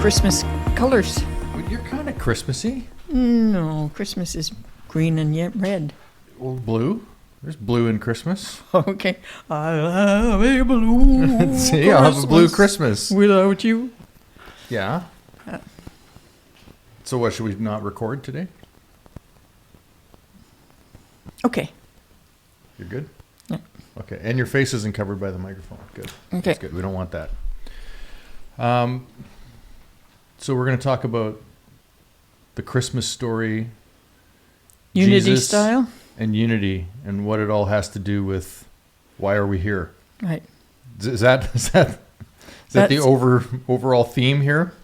Christmas colors. Well, you're kind of Christmassy. No, Christmas is green and yet red. Well, blue. There's blue in Christmas. Okay. I have a blue See, I'll have a blue Christmas. without you. Yeah. So what, should we not record today? Okay. You're good? Yeah. Okay. And your face isn't covered by the microphone. Good. Okay. That's good. We don't want that. So we're going to talk about the Christmas story. Unity Jesus style? and unity and what it all has to do with why are we here? Right. Is that the overall theme here?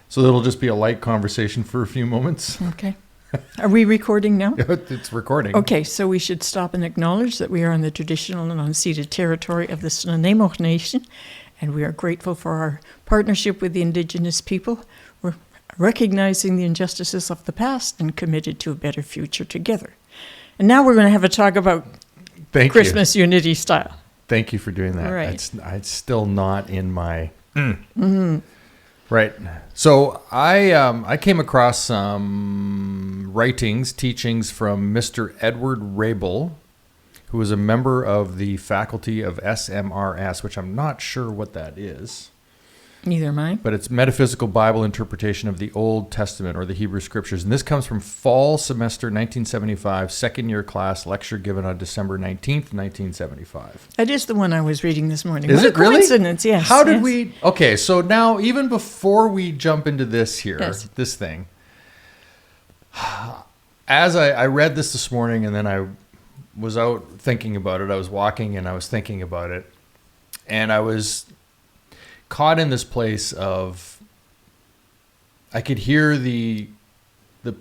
So it'll just be a light conversation for a few moments. Okay. Are we recording now? It's recording. Okay, so we should stop and acknowledge that we are on the traditional and unceded territory of the Snuneymuxw Nation, and we are grateful for our partnership with the Indigenous people. We're recognizing the injustices of the past and committed to a better future together. And now we're going to have a talk about Christmas unity style. Thank you for doing that. Right. It's still not in my... Right. So I came across some teachings from Mr. Edward Rabel, who was a member of the faculty of SMRS, which I'm not sure what that is. Neither am I. But it's Metaphysical Bible Interpretation of the Old Testament or the Hebrew Scriptures. And this comes from fall semester 1975, second year class, lecture given on December 19th, 1975. That is the one I was reading this morning. Is what it a really? coincidence, yes. How did yes. we... Okay, so now even before we jump into this here, Yes. this thing, as I read this morning and then I was out thinking about it, I was walking and I was thinking about it, and I was caught in this place of, I could hear the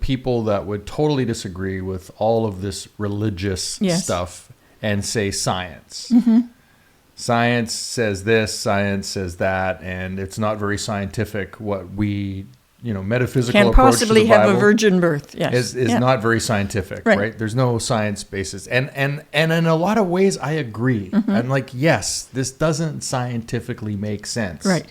people that would totally disagree with all of this religious Yes. stuff and say science. Mm-hmm. Science says this, science says that, and it's not very scientific. What we, metaphysical Can approach possibly to the have Bible a virgin birth, yes. is Yeah. not very scientific, right? There's no science basis. And in a lot of ways, I agree. Mm-hmm. I'm like, yes, this doesn't scientifically make sense. Right.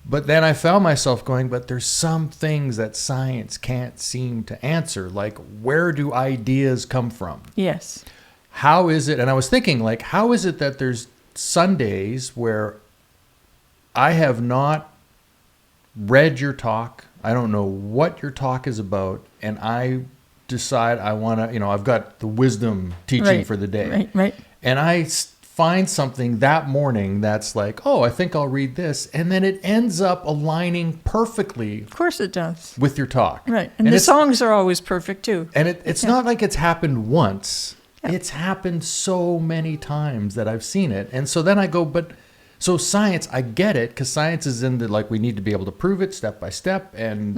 But then I found myself going, but there's some things that science can't seem to answer. Like, where do ideas come from? Yes. How is it? And I was thinking, like, how is it that there's Sundays where I have not read your talk, I don't know what your talk is about, and I decide I want to, I've got the wisdom teaching for the day. Right. And I find something that morning that's like, oh, I think I'll read this. And then it ends up aligning perfectly Of course it does. with your talk. Right. And the songs are always perfect too. And it's not like it's happened once. It's happened so many times that I've seen it. And so then I go, so science, I get it, because science is in the, like, we need to be able to prove it step by step. And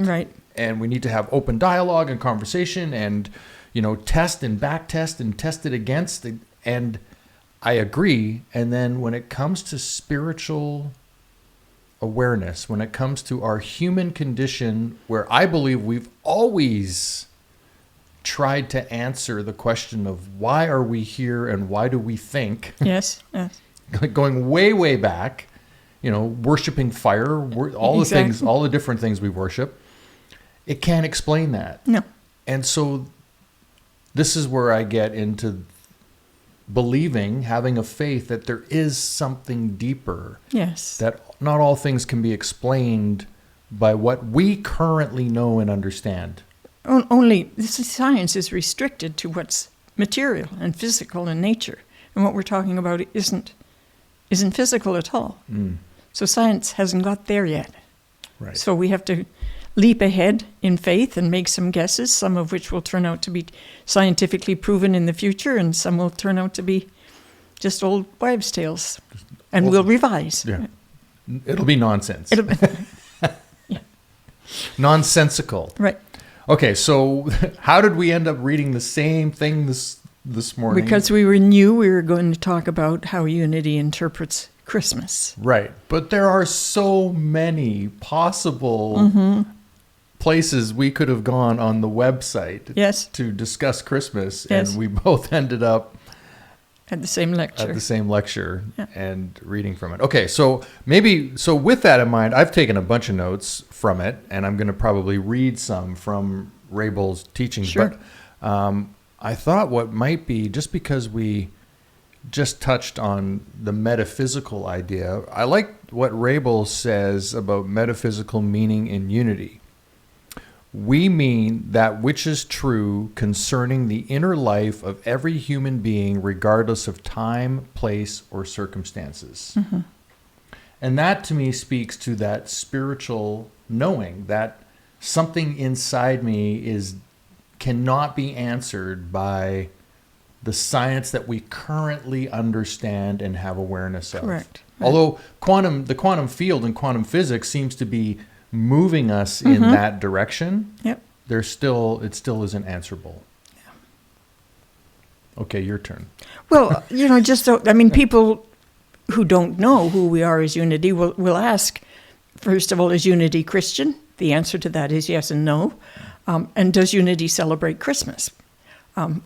we need to have open dialogue and conversation and, test and back test and test it against. And I agree. And then when it comes to spiritual awareness, when it comes to our human condition, where I believe we've always tried to answer the question of why are we here and why do we think? Yes. Going way, way back, worshiping fire, all the things, all the different things we worship. It can't explain that. No. And so this is where I get into believing, having a faith that there is something deeper. Yes. That not all things can be explained by what we currently know and understand. Only science is restricted to what's material and physical in nature. And what we're talking about isn't physical at all. So science hasn't got there yet. Right. So we have to leap ahead in faith and make some guesses, some of which will turn out to be scientifically proven in the future, and some will turn out to be just old wives' tales. And we'll revise. Yeah. It'll be nonsense. Yeah. Nonsensical. Right. Okay, so how did we end up reading the same thing this morning? Because we knew we were going to talk about how unity interprets Christmas. Right. But there are so many possible places we could have gone on the website Yes. to discuss Christmas. Yes. And we both ended up At the same lecture. At the same lecture Yeah. and reading from it. Okay, so with that in mind, I've taken a bunch of notes from it, and I'm going to probably read some from Rabel's teachings. Sure. But I thought what might be, just because we just touched on the metaphysical idea, I like what Rabel says about metaphysical meaning in unity. We mean that which is true concerning the inner life of every human being, regardless of time, place, or circumstances. Mm-hmm. And that to me speaks to that spiritual knowing that something inside me cannot be answered by the science that we currently understand and have awareness of. Correct. Right. Although the quantum field and quantum physics seems to be moving us in that direction, Yep. it still isn't answerable. Yeah. Okay, your turn. Well, people who don't know who we are as unity will ask, first of all, is unity Christian? The answer to that is yes and no. And does unity celebrate Christmas?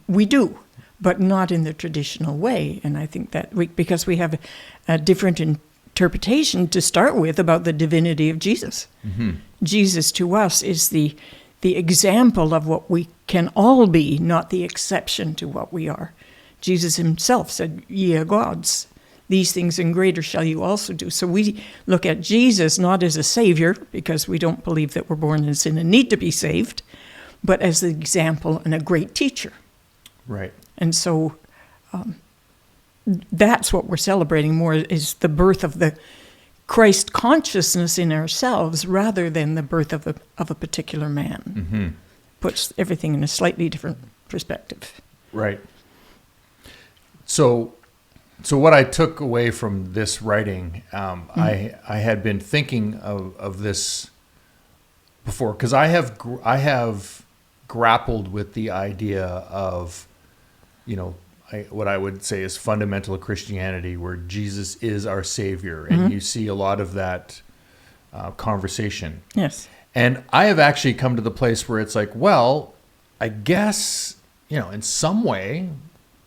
We do, but not in the traditional way. And I think that because we have a different interpretation to start with about the divinity of Jesus. Mm-hmm. Jesus to us is the example of what we can all be, not the exception to what we are. Jesus himself said, "Ye are gods. These things and greater shall you also do." So we look at Jesus not as a savior, because we don't believe that we're born in sin and need to be saved, but as the example and a great teacher. Right. And so that's what we're celebrating more, is the birth of the Christ consciousness in ourselves rather than the birth of a particular man. Mm-hmm. Puts everything in a slightly different perspective. Right. So what I took away from this writing, I had been thinking of this before, because I have grappled with the idea of, what I would say is fundamental Christianity, where Jesus is our Savior, and you see a lot of that conversation. Yes. And I have actually come to the place where it's like, well, I guess, in some way,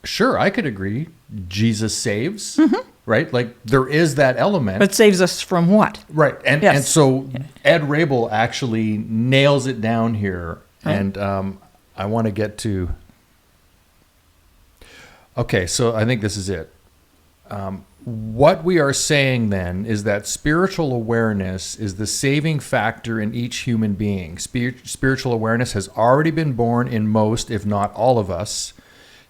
sure, I could agree, Jesus saves, right? Like, there is that element. But saves us from what? Right. And so Ed Rabel actually nails it down here. Right. And I want to get to... Okay, so I think this is it. What we are saying then is that spiritual awareness is the saving factor in each human being. Spiritual awareness has already been born in most, if not all of us.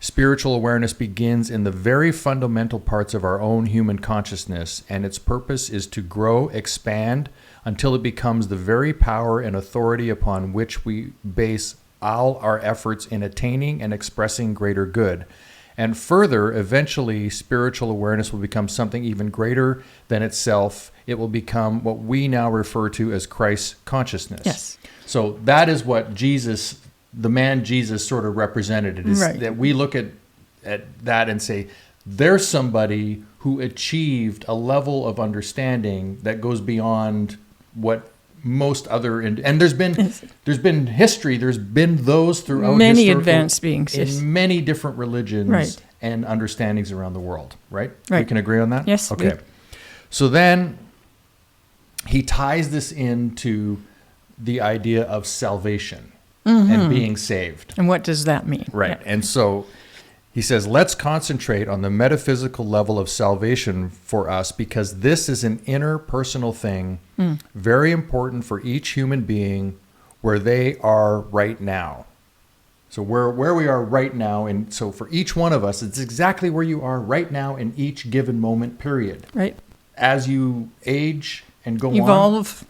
Spiritual awareness begins in the very fundamental parts of our own human consciousness, and its purpose is to grow, expand, until it becomes the very power and authority upon which we base all our efforts in attaining and expressing greater good. And further, eventually, spiritual awareness will become something even greater than itself. It will become what we now refer to as Christ's consciousness. Yes. So that is what Jesus, the man Jesus, sort of represented. It is right. That we look at that and say, there's somebody who achieved a level of understanding that goes beyond what most other, and there's been history, there's been those throughout many advanced beings in many different religions, right. and understandings around the world, right? Right. We can agree on that? Yes. Okay. So then he ties this into the idea of salvation and being saved. And what does that mean? Right. Yeah. And so he says, let's concentrate on the metaphysical level of salvation for us, because this is an inner personal thing, very important for each human being where they are right now. So where we are right now, and so for each one of us, it's exactly where you are right now in each given moment, period. Right. As you age and go evolve,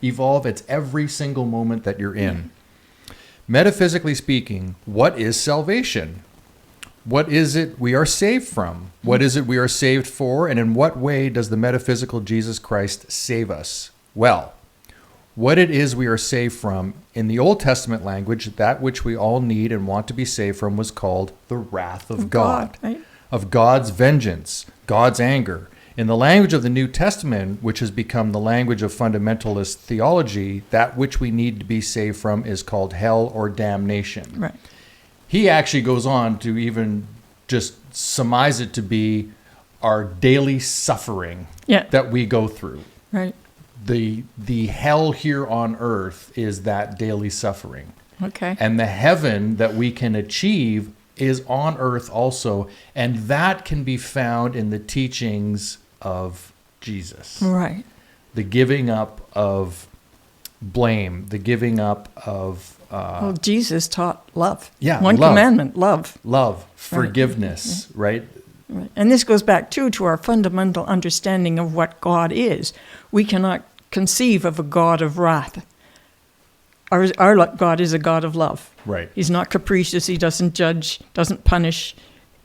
it's every single moment that you're in. Metaphysically speaking, what is salvation? What is it we are saved from? What is it we are saved for? And in what way does the metaphysical Jesus Christ save us? Well, what it is we are saved from, in the Old Testament language, that which we all need and want to be saved from was called the wrath of God, right? Of God's vengeance, God's anger. In the language of the New Testament, which has become the language of fundamentalist theology, that which we need to be saved from is called hell or damnation. Right. He actually goes on to even just surmise it to be our daily suffering Yeah. that we go through. Right. The hell here on earth is that daily suffering. Okay. And the heaven that we can achieve is on earth also. And that can be found in the teachings of Jesus. Right. The giving up of blame, the giving up of Well, Jesus taught love. Yeah, One love. commandment, love. love, forgiveness, right? Right. And this goes back, too, to our fundamental understanding of what God is. We cannot conceive of a God of wrath. Our God is a God of love. Right. He's not capricious. He doesn't judge, doesn't punish.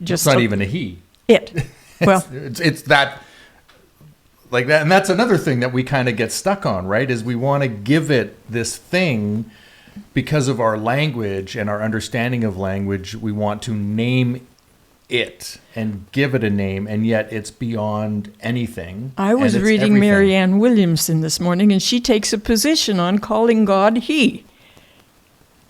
It's not even a he. It. Well, It's that, like that. And that's another thing that we kind of get stuck on, right? Is we want to give it this thing because of our language and our understanding of language. We want to name it and give it a name, and yet it's beyond anything. I was and it's reading everything. Marianne Williamson this morning, and she takes a position on calling God He,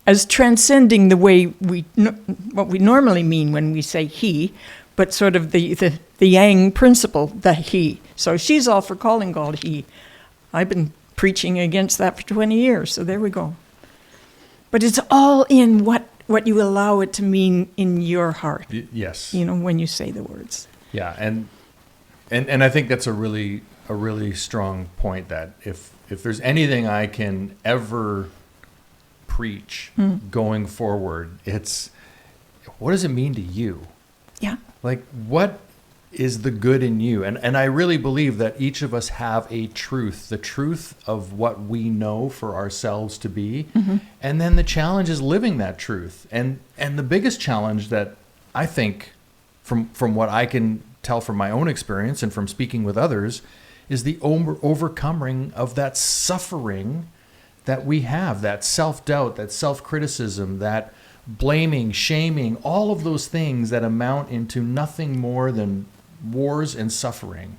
as transcending the way what we normally mean when we say He, but sort of the Yang principle, the He. So she's all for calling God He. I've been preaching against that for 20 years, so there we go. But it's all in what you allow it to mean in your heart. Yes. When you say the words. Yeah, and I think that's a really strong point, that if there's anything I can ever preach going forward, it's what does it mean to you? Yeah. Like, what is the good in you? And I really believe that each of us have a truth, the truth of what we know for ourselves to be. And then the challenge is living that truth. And the biggest challenge that I think from what I can tell from my own experience and from speaking with others is the overcoming of that suffering that we have, that self-doubt, that self-criticism, that blaming, shaming, all of those things that amount into nothing more than wars and suffering.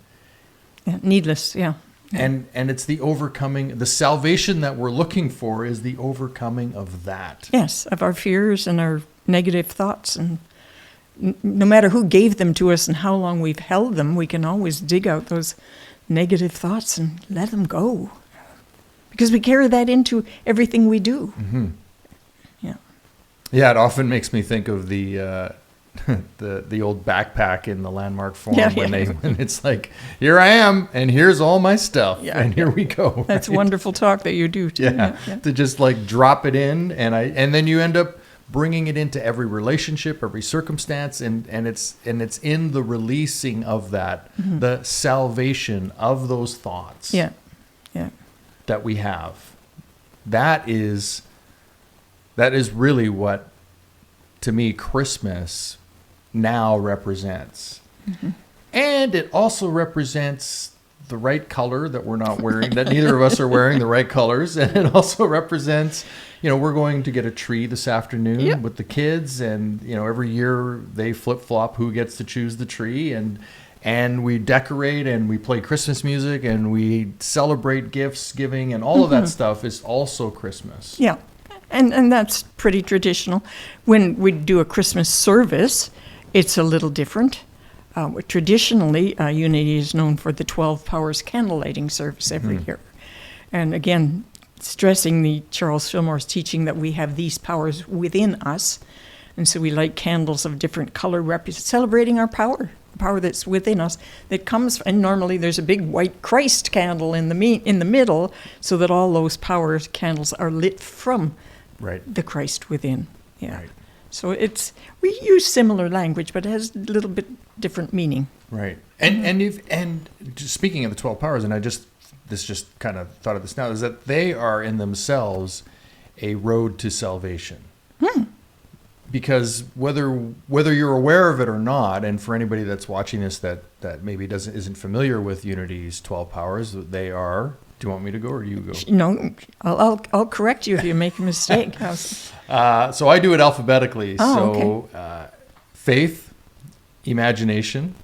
Yeah, needless, yeah. And it's the overcoming, the salvation that we're looking for is the overcoming of that. Yes, of our fears and our negative thoughts. And no matter who gave them to us and how long we've held them, we can always dig out those negative thoughts and let them go. Because we carry that into everything we do. Mm-hmm. Yeah. Yeah, it often makes me think of the the old backpack in the Landmark Forum when it's like, here I am, and here's all my stuff, and here we go. That's right? wonderful talk that you do too. Yeah, to just like drop it in, and then you end up bringing it into every relationship, every circumstance, and it's in the releasing of that, the salvation of those thoughts. Yeah. That we have. That is really what, to me, Christmas now represents. And it also represents the right color that we're not wearing, that neither of us are wearing the right colors. And it also represents, we're going to get a tree this afternoon with the kids, and, every year they flip-flop who gets to choose the tree, and we decorate and we play Christmas music and we celebrate gifts giving, and all of that stuff is also Christmas. Yeah. And that's pretty traditional. When we do a Christmas service, it's a little different. Traditionally, Unity is known for the 12 Powers candle lighting service every year. And again, stressing the Charles Fillmore's teaching that we have these powers within us. And so we light candles of different color, celebrating our power. Power that's within us, that comes, and normally there's a big white Christ candle in the middle, so that all those power candles are lit from the Christ within. Yeah. Right. So we use similar language, but it has a little bit different meaning. Right. And just speaking of the 12 powers, and this just kind of thought of this now, is that they are in themselves a road to salvation. Because whether you're aware of it or not, and for anybody that's watching this that maybe isn't familiar with Unity's 12 powers, they are. Do you want me to go or do you go? No, I'll correct you if you make a mistake. So I do it alphabetically. Okay. Faith, imagination,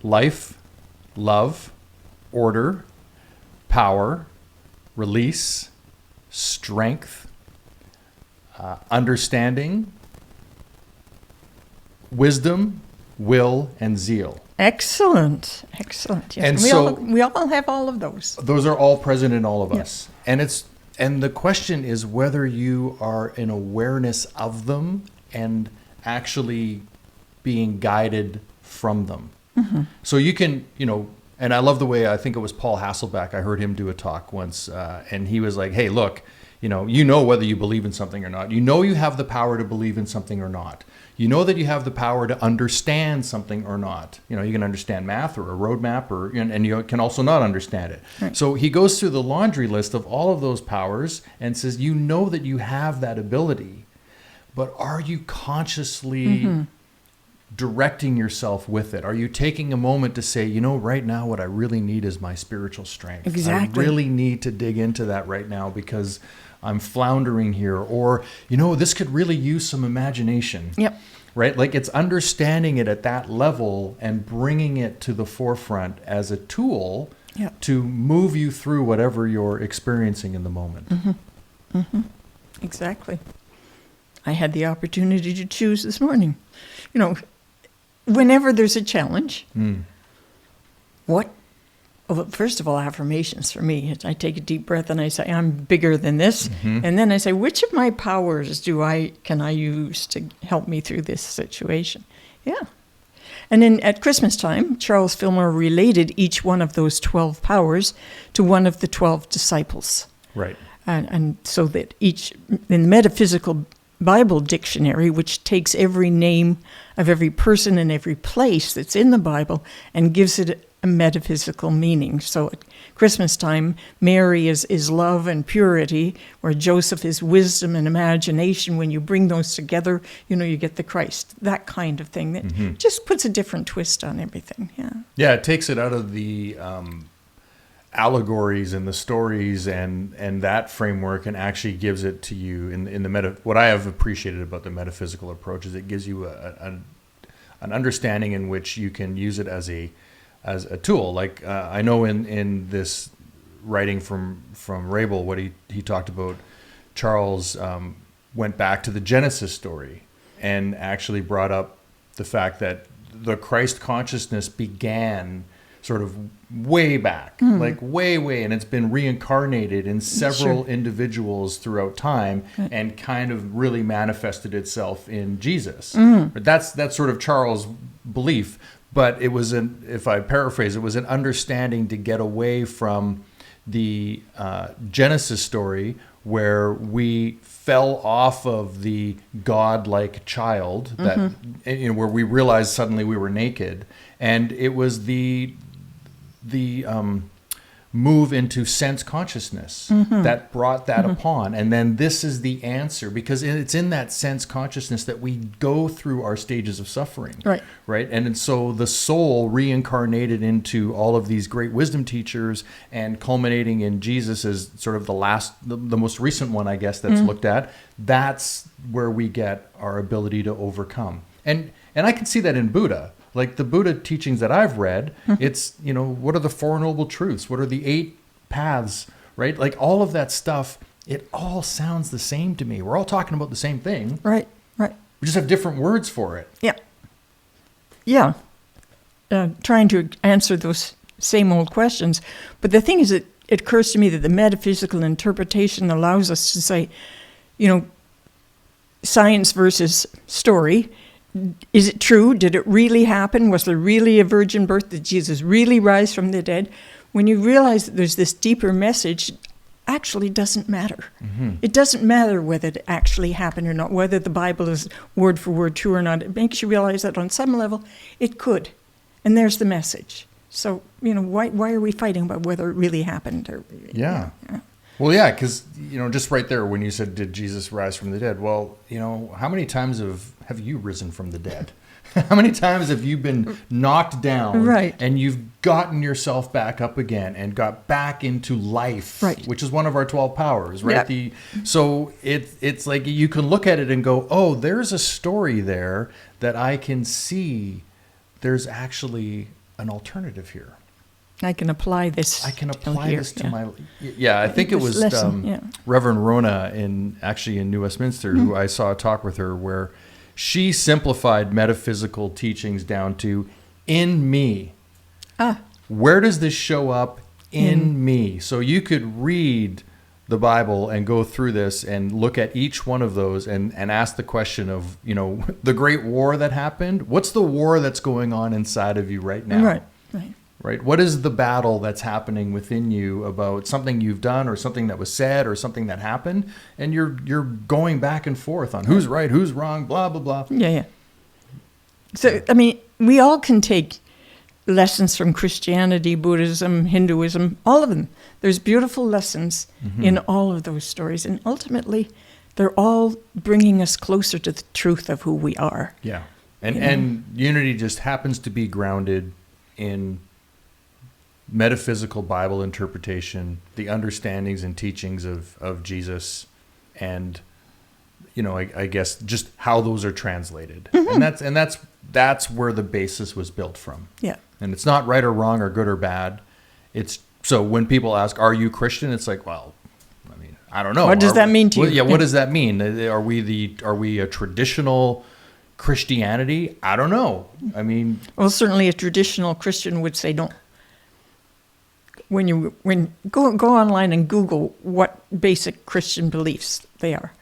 life, love, order, power, release, strength, understanding, wisdom, will, and zeal. Excellent. Yes. And we all have all of those. Those are all present in all of us. And the question is whether you are in awareness of them and actually being guided from them. Mm-hmm. So you can, and I love the way, I think it was Paul Hasselbeck, I heard him do a talk once, and he was like, hey, look, you know whether you believe in something or not. You know you have the power to believe in something or not. You know that you have the power to understand something or not. You can understand math or a roadmap, and you can also not understand it. Right. So he goes through the laundry list of all of those powers and says, you know that you have that ability, but are you consciously directing yourself with it? Are you taking a moment to say, right now what I really need is my spiritual strength. Exactly. I really need to dig into that right now because I'm floundering here. Or, this could really use some imagination. Yep. Right? Like it's understanding it at that level and bringing it to the forefront as a tool to move you through whatever you're experiencing in the moment. Mm-hmm. Mm-hmm. Exactly. I had the opportunity to choose this morning. Whenever there's a challenge, first of all, affirmations for me. I take a deep breath and I say, I'm bigger than this. Mm-hmm. And then I say, which of my powers can I use to help me through this situation? Yeah. And then at Christmas time, Charles Fillmore related each one of those 12 powers to one of the 12 disciples. Right. And so that in the Metaphysical Bible Dictionary, which takes every name of every person and every place that's in the Bible and gives it a metaphysical meaning. So at Christmas time, Mary is love and purity, where Joseph is wisdom and imagination. When you bring those together, you get the Christ, that kind of thing. That just puts a different twist on everything. Yeah. Yeah, it takes it out of the allegories and the stories and that framework and actually gives it to you in the what I have appreciated about the metaphysical approach is it gives you an understanding in which you can use it as a tool. Like I know in this writing from Rabel, what he talked about, Charles went back to the Genesis story and actually brought up the fact that the Christ consciousness began sort of way back, like way, and it's been reincarnated in several individuals throughout time and kind of really manifested itself in Jesus. But that's sort of Charles' belief. But it was if I paraphrase, it was an understanding to get away from the Genesis story where we fell off of the godlike child that where we realized suddenly we were naked, and it was the move into sense consciousness that brought that upon. And then this is the answer, because it's in that sense consciousness that we go through our stages of suffering. Right. And so the soul reincarnated into all of these great wisdom teachers and culminating in Jesus as sort of the most recent one, I guess, that's looked at. That's where we get our ability to overcome. And I can see that in Buddha. Like the Buddha teachings that I've read, it's, what are the Four Noble Truths? What are the 8 paths, right? Like all of that stuff, it all sounds the same to me. We're all talking about the same thing. Right. We just have different words for it. Yeah. Trying to answer those same old questions. But the thing is, it occurs to me that the metaphysical interpretation allows us to say, science versus story. Is it true? Did it really happen? Was there really a virgin birth? Did Jesus really rise from the dead? When you realize that there's this deeper message, actually doesn't matter. It doesn't matter whether it actually happened or not, whether the Bible is word for word true or not. It makes you realize that on some level it could. And there's the message. So, why are we fighting about whether it really happened? Yeah. Well, yeah, because, just right there when you said, did Jesus rise from the dead? Well, how many times have you risen from the dead? How many times have you been knocked down and you've gotten yourself back up again and got back into life, which is one of our 12 powers, right? So it's like you can look at it and go, oh, there's a story there that I can see there's actually an alternative here. I can apply this to my... Yeah, I think it was Reverend Rona in New Westminster, who I saw a talk with her where she simplified metaphysical teachings down to in me. Where does this show up in me? So you could read the Bible and go through this and look at each one of those and ask the question of, the great war that happened. What's the war that's going on inside of you right now? Right. What is the battle that's happening within you about something you've done or something that was said or something that happened? And you're going back and forth on who's right, who's wrong, blah, blah, blah. Yeah. So, I mean, we all can take lessons from Christianity, Buddhism, Hinduism, all of them. There's beautiful lessons in all of those stories. And ultimately, they're all bringing us closer to the truth of who we are. Yeah. And unity just happens to be grounded in metaphysical Bible interpretation, the understandings and teachings of Jesus, and I guess just how those are translated. And that's where the basis was built from. Yeah. And it's not right or wrong or good or bad. It's so when people ask, "Are you Christian?" It's like, well, I mean, I don't know. What does that mean to you? Yeah, what does that mean? Are we a traditional Christianity? I don't know. I mean, well, certainly a traditional Christian would say don't. When go online and Google what basic Christian beliefs they are,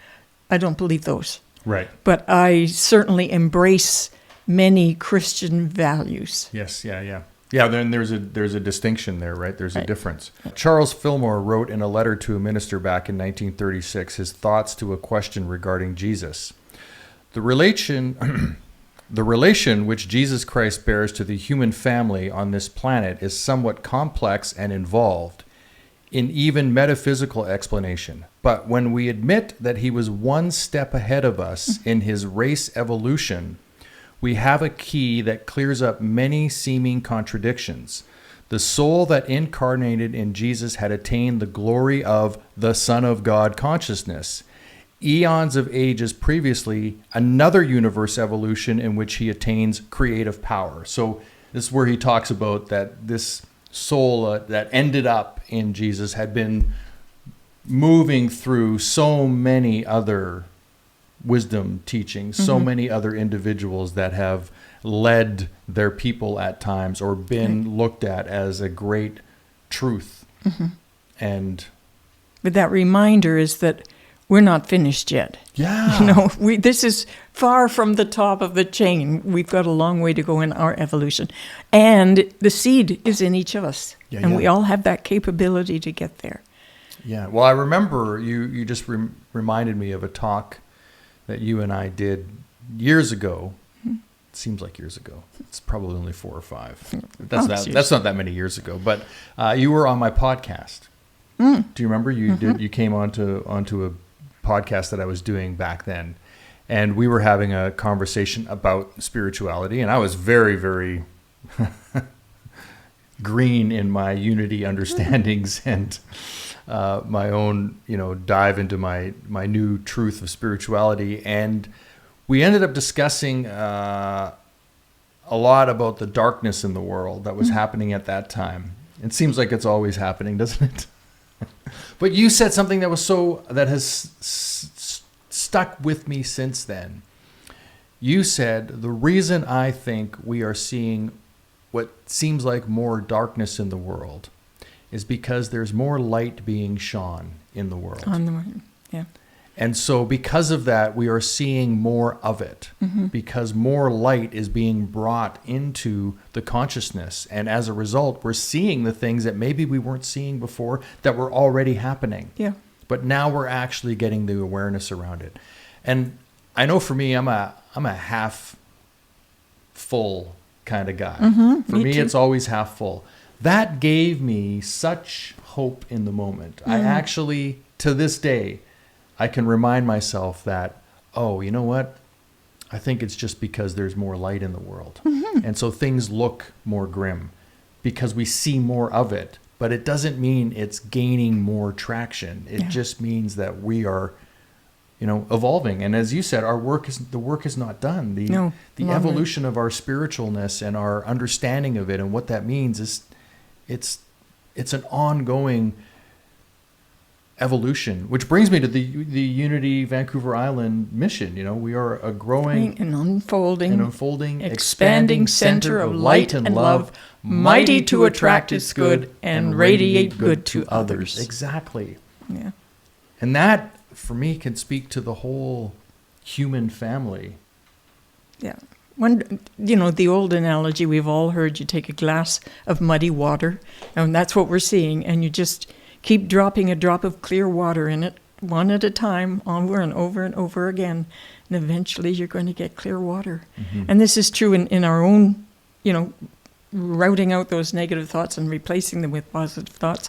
I don't believe those. Right. But I certainly embrace many Christian values. Yes. Yeah. Then there's a distinction there, right? There's a difference. Charles Fillmore wrote in a letter to a minister back in 1936 his thoughts to a question regarding Jesus. The relation which Jesus Christ bears to the human family on this planet is somewhat complex and involved in even metaphysical explanation. But when we admit that he was one step ahead of us in his race evolution, we have a key that clears up many seeming contradictions. The soul that incarnated in Jesus had attained the glory of the Son of God consciousness. Eons of ages previously, another universe evolution in which he attains creative power. So this is where he talks about that this soul that ended up in Jesus had been moving through so many other wisdom teachings, so many other individuals that have led their people at times or been looked at as a great truth. But that reminder is that we're not finished yet. Yeah. This is far from the top of the chain. We've got a long way to go in our evolution. And the seed is in each of us. We all have that capability to get there. Yeah. Well, I remember you just reminded me of a talk that you and I did years ago. It seems like years ago. It's probably only 4 or 5. That's not that many years ago. But you were on my podcast. Do you remember? You came onto a podcast that I was doing back then, and we were having a conversation about spirituality, and I was very, very green in my unity understandings and my own, dive into my new truth of spirituality. And we ended up discussing a lot about the darkness in the world that was happening at that time. It seems like it's always happening, doesn't it? But you said something that has stuck with me since then. You said the reason I think we are seeing what seems like more darkness in the world is because there's more light being shone in the world. Yeah. And so because of that, we are seeing more of it because more light is being brought into the consciousness. And as a result, we're seeing the things that maybe we weren't seeing before that were already happening. Yeah. But now we're actually getting the awareness around it. And I know for me, I'm a half full kind of guy. For me, it's always half full. That gave me such hope in the moment. I actually, to this day, I can remind myself that, oh, you know what? I think it's just because there's more light in the world. And so things look more grim because we see more of it. But it doesn't mean it's gaining more traction. It just means that we are, evolving. And as you said, the work is not done. The evolution of our spiritualness and our understanding of it and what that means is it's an ongoing evolution, which brings me to the Unity Vancouver Island mission. You know, we are a growing An unfolding, expanding center of light and love, mighty to attract its good and radiate good to others. Exactly. Yeah. And that, for me, can speak to the whole human family. Yeah. The old analogy we've all heard, you take a glass of muddy water, and that's what we're seeing, and you just keep dropping a drop of clear water in it, one at a time, over and over and over again, and eventually you're going to get clear water. Mm-hmm. And this is true in our own, routing out those negative thoughts and replacing them with positive thoughts.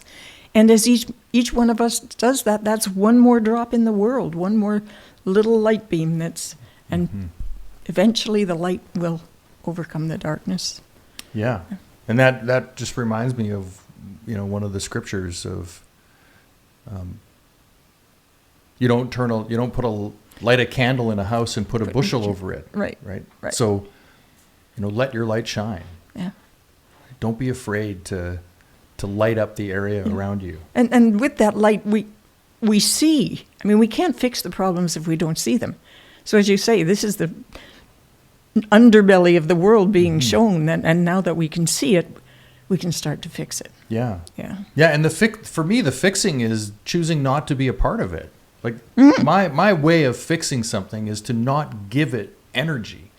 And as each one of us does that, that's one more drop in the world, one more little light beam and eventually the light will overcome the darkness. Yeah. And that just reminds me of, one of the scriptures of, you don't light a candle in a house and put a bushel over it. Right. So, let your light shine. Yeah. Don't be afraid to light up the area around you. And with that light, we see. I mean, we can't fix the problems if we don't see them. So as you say, this is the underbelly of the world being shown, and now that we can see it, we can start to fix it. Yeah. Yeah. Yeah, and for me, the fixing is choosing not to be a part of it. Like my way of fixing something is to not give it energy.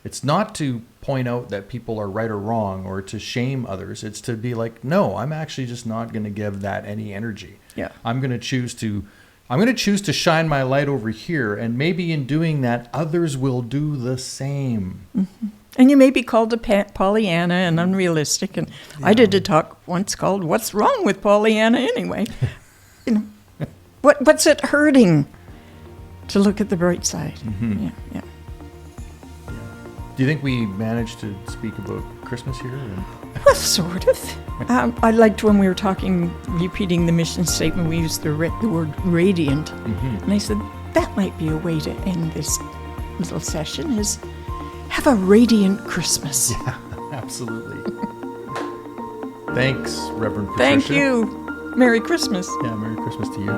It's not to point out that people are right or wrong or to shame others. It's to be like, no, I'm actually just not going to give that any energy. Yeah. I'm going to choose to shine my light over here, and maybe in doing that, others will do the same. Mm-hmm. And you may be called a Pollyanna and unrealistic. And I did a talk once called "What's Wrong with Pollyanna Anyway?" What's it hurting to look at the bright side? Mm-hmm. Yeah. Do you think we managed to speak about Christmas here? Well, sort of. I liked when we were repeating the mission statement, we used the word radiant. Mm-hmm. And I said, that might be a way to end this little session, is have a radiant Christmas. Yeah, absolutely. Thanks, Reverend Patricia. Thank you. Merry Christmas. Yeah, Merry Christmas to you.